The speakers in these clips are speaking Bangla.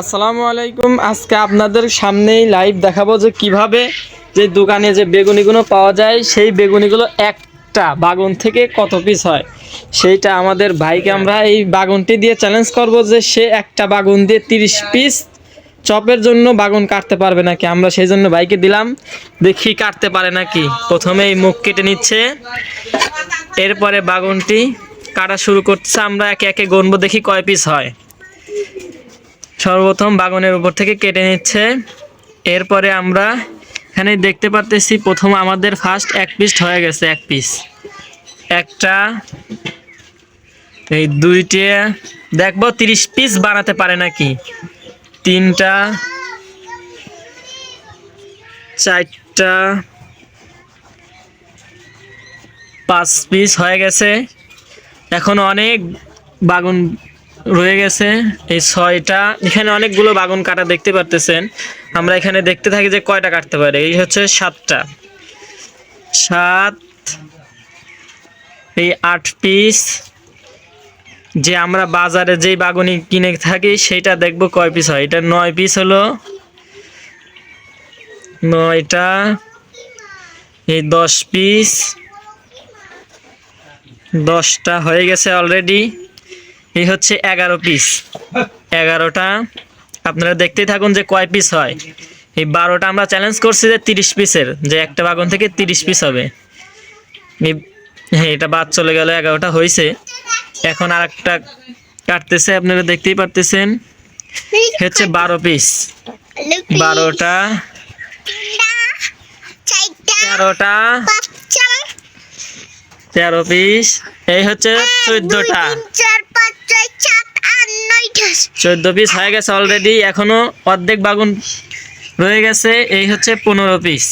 আসসালামু আলাইকুম। আজকে আপনাদের সামনেই লাইভ দেখাবো যে কিভাবে যে দোকানে যে বেগুনিগুলো পাওয়া যায় সেই বেগুনিগুলো একটা বাগান থেকে কত পিস হয় সেইটা আমাদের ভাইকে আমরা এই বাগানটি দিয়ে চ্যালেঞ্জ করব যে সে একটা বাগান দিয়ে 30 পিস চপের জন্য বাগান কাটতে পারবে নাকি। আমরা সেই জন্য ভাইকে দিলাম, দেখি কাটতে পারে নাকি। প্রথমে এই মুখ কেটে নিচ্ছে, এরপরে বাগানটি কাটা শুরু করছে। আমরা একে একে গুনবো, দেখি কয় পিস হয়। সর্বপ্রথম বাগানের উপর থেকে কেটে নিচ্ছে, এরপরে আমরা এখানে দেখতে পারতেছি প্রথম আমাদের ফার্স্ট এক পিস হয়ে গেছে। এক পিস, একটা, এই দুইটা, দেখবো 30 পিস বানাতে পারে নাকি। তিনটা, চারটা, 5 পিস হয়ে গেছে। এখন অনেক বাগান রয়ে গেছে। এই 6টা, এখানে অনেকগুলো বাগান কাটা দেখতে পারতেছেন। আমরা এখানে দেখতে থাকি যে কয়টা কাটতে পারে। এই হচ্ছে 7টা, 7, এই 8 পিস। যে আমরা বাজারে যেই বাগানি কিনে থাকি সেইটা দেখবো কয় পিস হয়। এটা 9 পিস হলো, 9টা, এই 10 পিস, 10টা হয়ে গেছে অলরেডি। এই হচ্ছে 11 পিস, 11টা। আপনারা দেখতেই থাকুন যে কয় পিস হয়। এই 12টা আমরা চ্যালেঞ্জ করছি যে 30 পিসের, যে একটা বাগান থেকে 30 পিস হবে। হ্যাঁ, এটা বাদ চলে গেল, 11টা হয়েছে। এখন আর একটা কাটতেছে, আপনারা দেখতেই পারতেছেন। হচ্ছে 12 পিস, 12টা, 13টা, 13 পিস। এই হচ্ছে 14টা, 14 পিস হয়ে গেছে অলরেডি। এখনো অর্ধেক বাগুন রয়ে গেছে। এই হচ্ছে 15 পিস।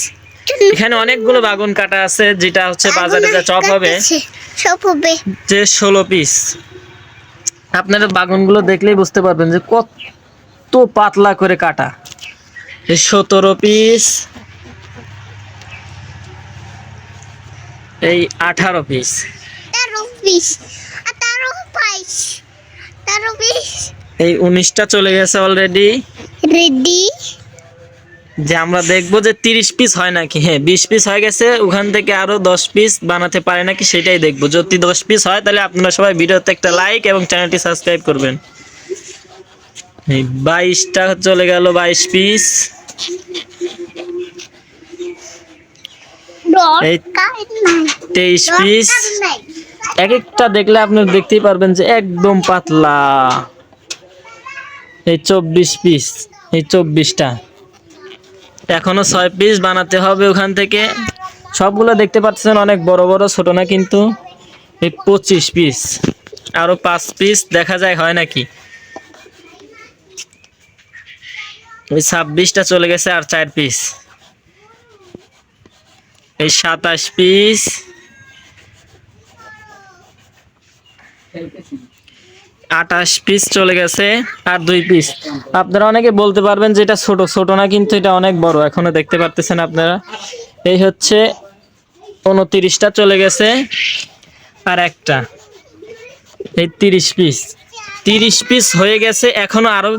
এখানে অনেকগুলো বাগুন কাটা আছে, যেটা হচ্ছে বাজারে যা চপ হবে যে 16 পিস। আপনারা বাগুনগুলো দেখলেই বুঝতে পারবেন যে কত পাতলা করে কাটা। এই 17 পিস, এই 18 পিস, এই 19টা চলে গেছে অলরেডি। যে আমরা দেখবো যে 30 পিস হয় নাকি। হ্যাঁ, 20 পিস হয়ে গেছে। ওখান থেকে আরো 10 পিস বানাতে পারে নাকি সেটাই দেখবো। যদি 10 পিস হয় তাহলে আপনারা সবাই ভিডিওতে একটা লাইক এবং চ্যানেলটি সাবস্ক্রাইব করবেন। এই 22টা চলে গেল, 22 পিস। এই 23 পিস। এক একটা দেখলে আপনারা দেখতেই পারবেন যে একদম পাতলা। এই 24 পিস, এই 24টা। এখনো 6 পিস বানাতে হবে ওখান থেকে। সবগুলো দেখতে পাচ্ছেন অনেক বড় বড়, ছোট না কিন্তু। এই 25 পিস, আরো 5 পিস দেখা যায় হয় নাকি। ওই 26টা চলে গেছে, আর 4 পিস। এই 27 পিস, 28 পিস চলে গেছে, আর 2 পিস। আপনারা অনেকে বলতে পারবেন যে এটা ছোট, ছোট না কিন্তু এটা অনেক বড়। এখনো দেখতে পারতেছেন আপনারা। এই হচ্ছে 29টা চলে গেছে, আর একটা। এই 30 পিস, 30 পিস হয়ে গেছে। এখনো আরো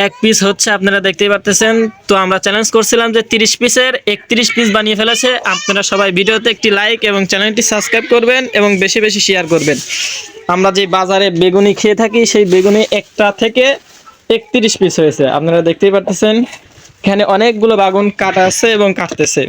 1 পিস হচ্ছে, আপনারা দেখতেই পারতেছেন। তো আমরা চ্যালেঞ্জ করছিলাম যে 30 পিসের 31 পিস বানিয়ে ফেলেছে। আপনারা সবাই ভিডিওতে একটি লাইক এবং চ্যানেলটি সাবস্ক্রাইব করবেন এবং বেশি বেশি শেয়ার করবেন। আমরা যে বাজারে বেগুনি খেয়ে থাকি সেই বেগুনি একটা থেকে 31 পিস হয়েছে। আপনারা দেখতেই পারতেছেন এখানে অনেকগুলো বাগুন কাটা আছে এবং কাটতেছে।